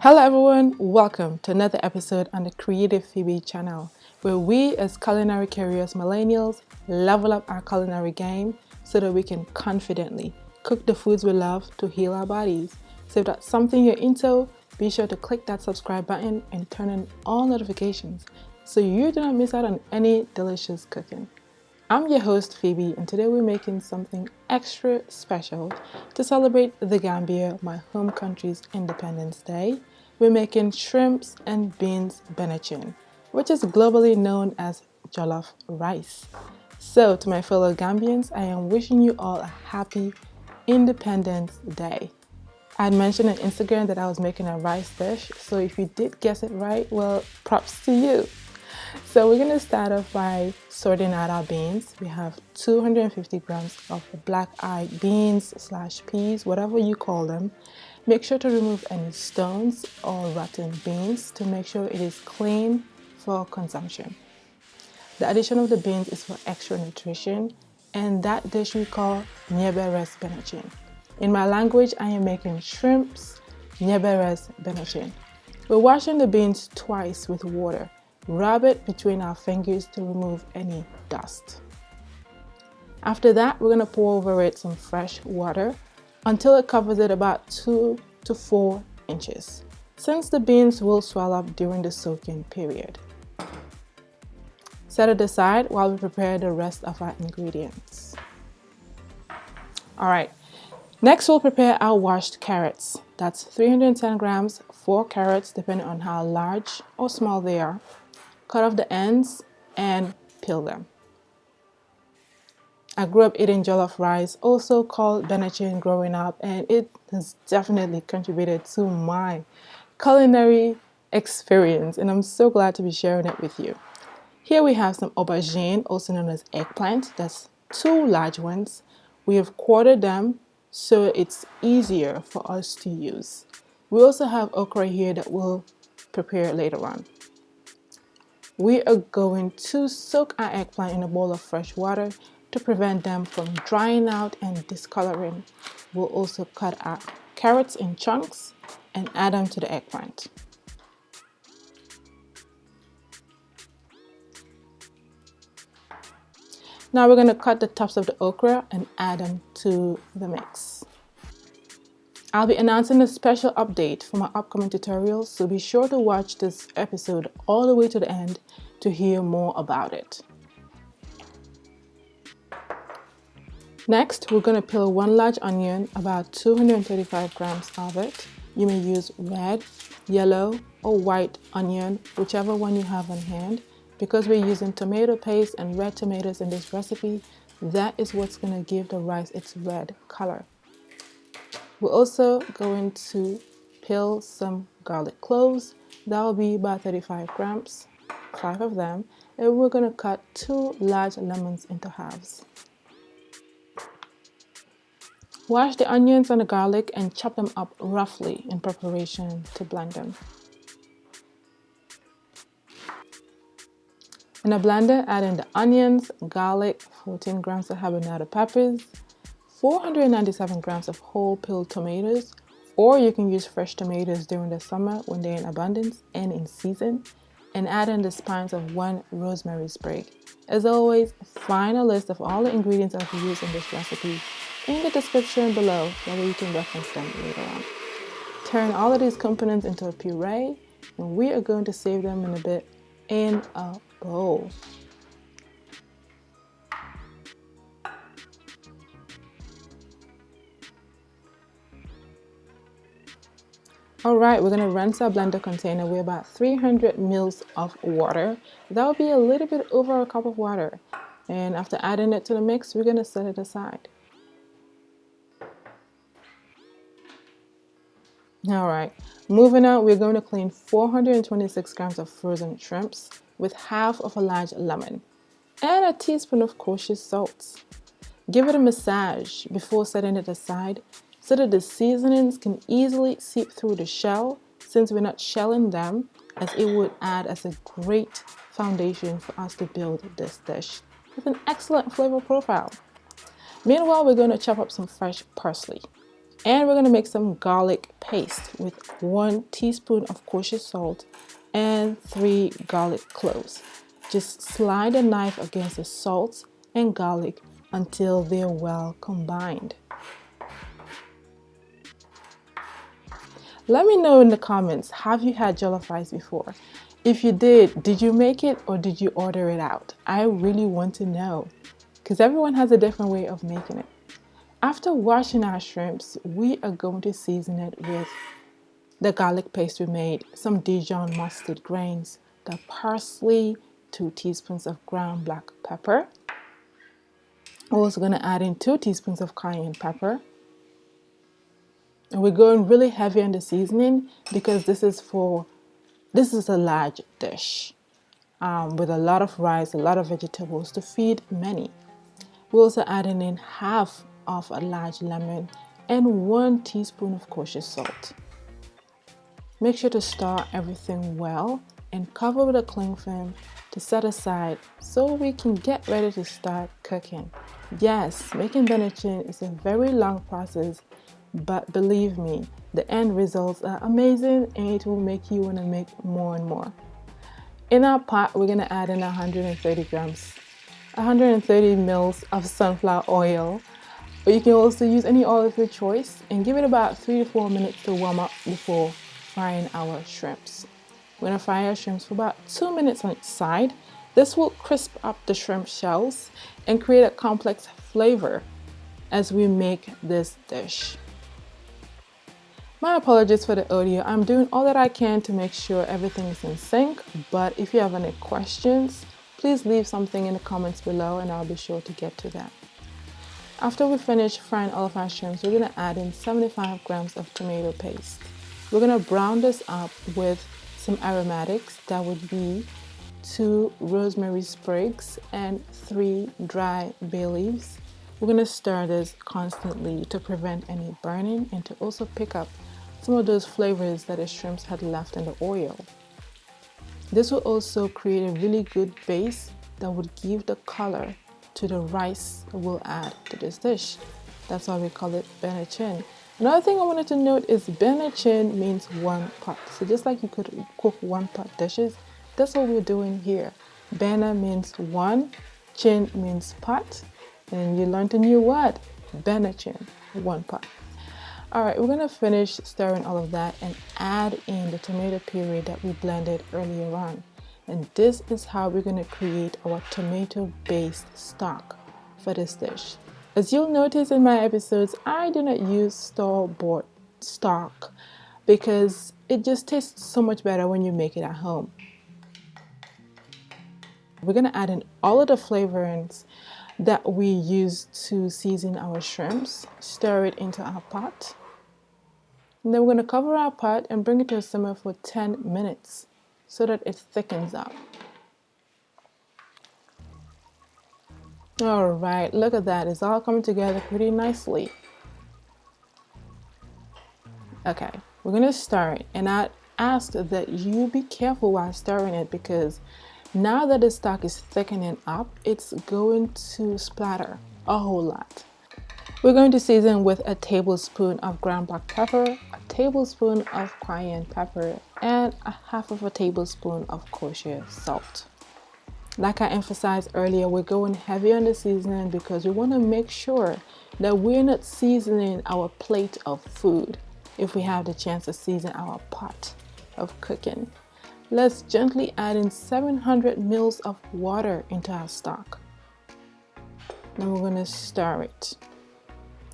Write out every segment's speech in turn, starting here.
Hello everyone, welcome to another episode on the Creative Phebe channel, where we as culinary-curious millennials level up our culinary game so that we can confidently cook the foods we love to heal our bodies. So if that's something you're into, be sure to click that subscribe button and turn on all notifications so you do not miss out on any delicious cooking. I'm your host Phoebe, and today we're making something extra special to celebrate the Gambia, my home country's Independence Day. We're making Shrimps and Beans Benachin, which is globally known as Jollof Rice. So to my fellow Gambians, I am wishing you all a happy Independence Day. I had mentioned on Instagram that I was making a rice dish, so if you did guess it right, well, props to you. So we're going to start off by sorting out our beans. We have 250 grams of black-eyed beans / peas, whatever you call them. Make sure to remove any stones or rotten beans to make sure it is clean for consumption. The addition of the beans is for extra nutrition, and that dish we call Nyebberes Benachin. In my language, I am making shrimps Nyebberes Benachin. We're washing the beans twice with water. Rub it between our fingers to remove any dust. After that, we're going to pour over it some fresh water until it covers it about 2 to 4 inches, since the beans will swell up during the soaking period. Set it aside while we prepare the rest of our ingredients. Alright, next we'll prepare our washed carrots. That's 310 grams, 4 carrots depending on how large or small they are. Cut off the ends and peel them. I grew up eating jollof rice, also called benachin, growing up, and it has definitely contributed to my culinary experience, and I'm so glad to be sharing it with you. Here we have some aubergine, also known as eggplant. That's 2 large ones. We have quartered them so it's easier for us to use. We also have okra here that we'll prepare later on. We are going to soak our eggplant in a bowl of fresh water to prevent them from drying out and discoloring. We'll also cut our carrots in chunks and add them to the eggplant. Now we're going to cut the tops of the okra and add them to the mix. I'll be announcing a special update for my upcoming tutorials, so be sure to watch this episode all the way to the end to hear more about it. Next, we're going to peel 1 large onion, about 235 grams of it. You may use red, yellow, or white onion, whichever one you have on hand. Because we're using tomato paste and red tomatoes in this recipe, that is what's going to give the rice its red color. We're also going to peel some garlic cloves. That will be about 35 grams, 5 of them, and we're going to cut 2 large lemons into halves. Wash the onions and the garlic and chop them up roughly in preparation to blend them. In a blender, add in the onions, garlic, 14 grams of habanero peppers, 497 grams of whole peeled tomatoes, or you can use fresh tomatoes during the summer when they're in abundance and in season, and add in the spines of 1 rosemary sprig. As always, find a list of all the ingredients I've used in this recipe in the description below, that way you can reference them later on. Turn all of these components into a puree, and we are going to save them in a bit in a bowl. Alright, we're going to rinse our blender container with about 300 ml of water. That will be a little bit over a cup of water. And after adding it to the mix, we're going to set it aside. Alright, moving on, we're going to clean 426 grams of frozen shrimps with half of a large lemon and a teaspoon of kosher salt. Give it a massage before setting it aside so that the seasonings can easily seep through the shell, since we're not shelling them, as it would add as a great foundation for us to build this dish with an excellent flavor profile. Meanwhile, we're going to chop up some fresh parsley. And we're going to make some garlic paste with 1 teaspoon of kosher salt and 3 garlic cloves. Just slide a knife against the salt and garlic until they're well combined. Let me know in the comments, have you had jollof rice before? If you did you make it or did you order it out? I really want to know, because everyone has a different way of making it. After washing our shrimps, we are going to season it with the garlic paste we made, some Dijon mustard grains, the parsley, 2 teaspoons of ground black pepper. We're also going to add in 2 teaspoons of cayenne pepper. And we're going really heavy on the seasoning because this is a large dish with a lot of rice, a lot of vegetables to feed many. We're also adding in half of a large lemon and 1 teaspoon of kosher salt. Make sure to stir everything well and cover with a cling film to set aside so we can get ready to start cooking. Yes, making benachin is a very long process, but believe me, the end results are amazing and it will make you want to make more and more. In our pot, we're going to add in 130 mils of sunflower oil, but you can also use any oil of your choice, and give it about 3 to 4 minutes to warm up before frying our shrimps. We're going to fry our shrimps for about 2 minutes on each side. This will crisp up the shrimp shells and create a complex flavor as we make this dish. My apologies for the audio. I'm doing all that I can to make sure everything is in sync, but if you have any questions, please leave something in the comments below and I'll be sure to get to that. After we finish frying all of our shrimps, we're going to add in 75 grams of tomato paste. We're going to brown this up with some aromatics. That would be 2 rosemary sprigs and 3 dry bay leaves. We're going to stir this constantly to prevent any burning and to also pick up some of those flavors that the shrimps had left in the oil. This will also create a really good base that would give the color to the rice we'll add to this dish. That's why we call it benachin. Another thing I wanted to note is benachin means 1 pot. So just like you could cook 1 pot dishes, that's what we're doing here. Bena means 1, chin means pot, and you learned a new word, benachin, 1 pot. Alright, we're going to finish stirring all of that and add in the tomato puree that we blended earlier on. And this is how we're going to create our tomato-based stock for this dish. As you'll notice in my episodes, I do not use store-bought stock because it just tastes so much better when you make it at home. We're going to add in all of the flavorings that we use to season our shrimps, stir it into our pot. And then we're going to cover our pot and bring it to a simmer for 10 minutes so that it thickens up. Alright, look at that. It's all coming together pretty nicely. Okay, we're going to stir it. And I ask that you be careful while stirring it because now that the stock is thickening up, it's going to splatter a whole lot. We're going to season with a tablespoon of ground black pepper, a tablespoon of cayenne pepper, and a half of a tablespoon of kosher salt. Like I emphasized earlier, we're going heavy on the seasoning because we want to make sure that we're not seasoning our plate of food if we have the chance to season our pot of cooking. Let's gently add in 700 mils of water into our stock. Then we're going to stir it.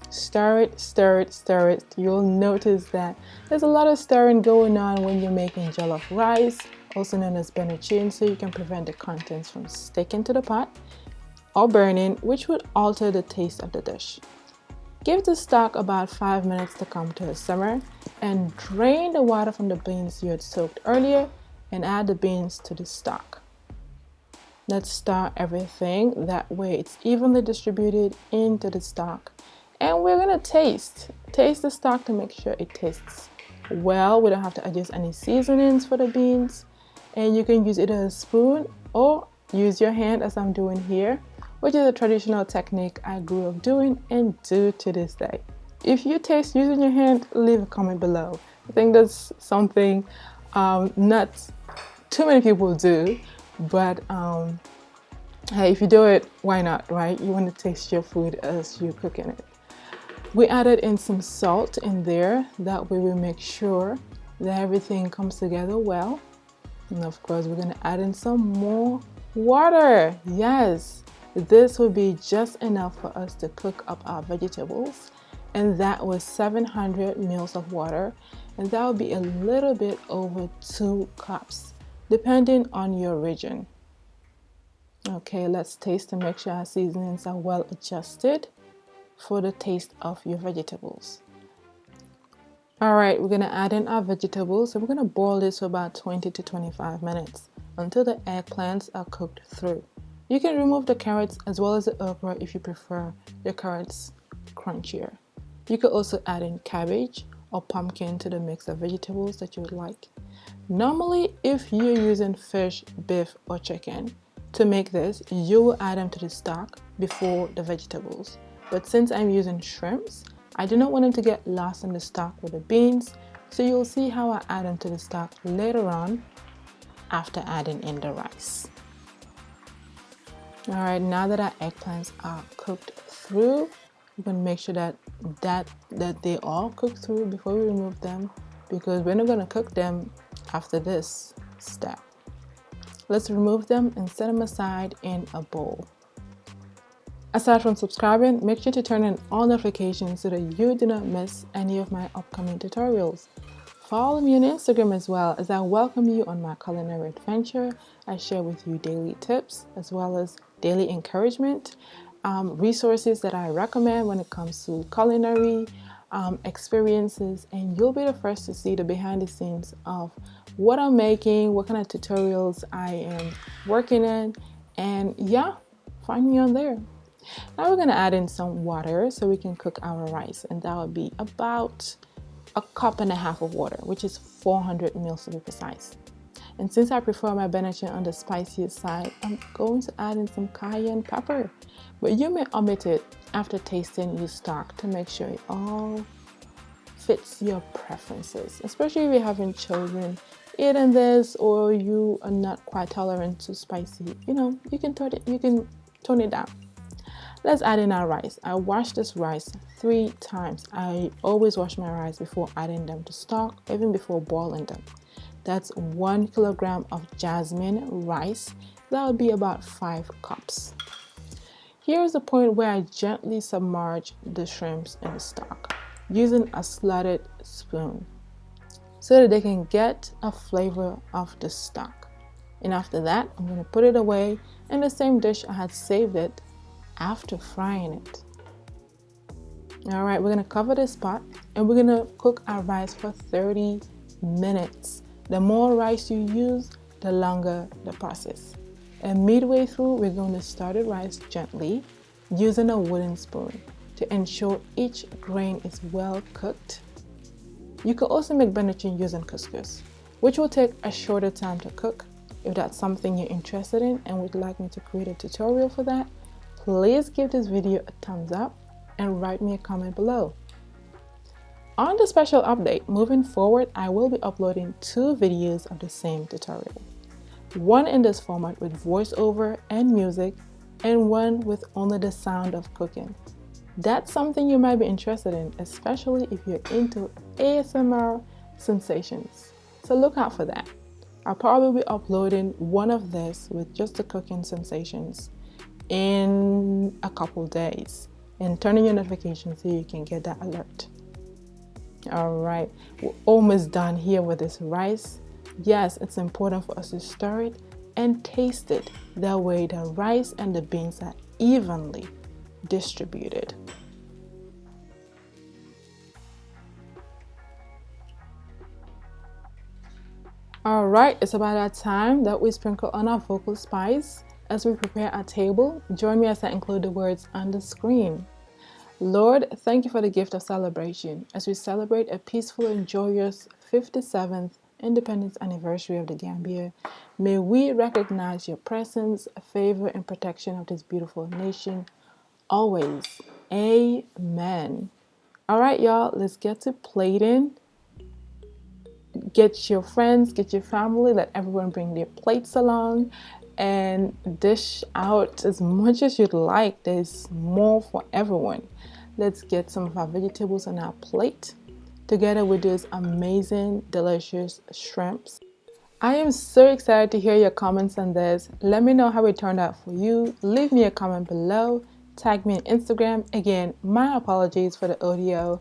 Stir it, stir it, stir it. You'll notice that there's a lot of stirring going on when you're making jollof rice, also known as benachin, so you can prevent the contents from sticking to the pot or burning, which would alter the taste of the dish. Give the stock about 5 minutes to come to a simmer and drain the water from the beans you had soaked earlier and add the beans to the stock. Let's stir everything, that way it's evenly distributed into the stock. And we're gonna taste the stock to make sure it tastes well. We don't have to adjust any seasonings for the beans. And you can use either a spoon or use your hand as I'm doing here, which is a traditional technique I grew up doing and do to this day. If you taste using your hand, leave a comment below. I think that's something not too many people do, but hey, if you do it, why not, right? You want to taste your food as you're cooking it. We added in some salt in there. That way we make sure that everything comes together well. And of course, we're going to add in some more water. Yes, this will be just enough for us to cook up our vegetables. And that was 700 mils of water. And that will be a little bit over 2 cups, depending on your region. Okay, let's taste to make sure our seasonings are well adjusted for the taste of your vegetables. All right, we're gonna add in our vegetables. So we're gonna boil this for about 20 to 25 minutes until the eggplants are cooked through. You can remove the carrots as well as the okra if you prefer the carrots crunchier. You could also add in cabbage or pumpkin to the mix of vegetables that you would like. Normally, if you're using fish, beef, or chicken to make this, you will add them to the stock before the vegetables. But since I'm using shrimps, I do not want them to get lost in the stock with the beans, so you'll see how I add them to the stock later on after adding in the rice. All right, now that our eggplants are cooked through, we're going to make sure that they all cook through before we remove them, because we're not going to cook them after this step. Let's remove them and set them aside in a bowl. Aside from subscribing, make sure to turn on all notifications so that you do not miss any of my upcoming tutorials. Follow me on Instagram as well, as I welcome you on my culinary adventure. I share with you daily tips as well as daily encouragement, resources that I recommend when it comes to culinary experiences, and you'll be the first to see the behind the scenes of what I'm making, what kind of tutorials I am working in, and yeah, find me on there. Now we're going to add in some water so we can cook our rice, and that would be about 1.5 cups of water, which is 400 mils to be precise. And since I prefer my Benachin on the spiciest side, I'm going to add in some cayenne pepper, but you may omit it after tasting your stock to make sure it all fits your preferences, especially if you're having children eating this or you are not quite tolerant to spicy. You can tone it down. Let's add in our rice. I wash this rice 3 times. I always wash my rice before adding them to stock, even before boiling them. That's 1 kilogram of jasmine rice. That would be about 5 cups. Here's the point where I gently submerge the shrimps in the stock using a slotted spoon so that they can get a flavor of the stock. And after that, I'm going to put it away in the same dish I had saved it after frying it. All right, we're going to cover this pot and we're going to cook our rice for 30 minutes. The more rice you use, the longer the process. And midway through, we're going to stir the rice gently using a wooden spoon to ensure each grain is well cooked. You can also make Benachin using couscous, which will take a shorter time to cook. If that's something you're interested in and would like me to create a tutorial for that, please give this video a thumbs up and write me a comment below. On the special update, moving forward, I will be uploading 2 videos of the same tutorial. One in this format with voiceover and music, and one with only the sound of cooking. That's something you might be interested in, especially if you're into ASMR sensations. So look out for that. I'll probably be uploading one of this with just the cooking sensations in a couple days, and turn on your notifications so you can get that alert. All right, we're almost done here with this rice. Yes, it's important for us to stir it and taste it. That way the rice and the beans are evenly distributed. All right, it's about that time that we sprinkle on our vocal spice. As we prepare our table, join me as I include the words on the screen. Lord, thank you for the gift of celebration as we celebrate a peaceful and joyous 57th Independence Anniversary of the Gambia. May we recognize your presence, favor, and protection of this beautiful nation always. Amen. All right, y'all, let's get to plating. Get your friends, get your family, let everyone bring their plates along and dish out as much as you'd like. There's more for everyone. Let's get some of our vegetables on our plate together with those amazing, delicious shrimps. I am so excited to hear your comments on this. Let me know how it turned out for you. Leave me a comment below. Tag me on Instagram. Again, my apologies for the audio,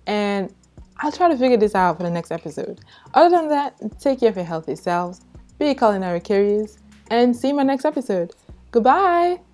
and I'll try to figure this out for the next episode. Other than that, take care of your healthy selves, be culinary curious, and see you in my next episode. Goodbye!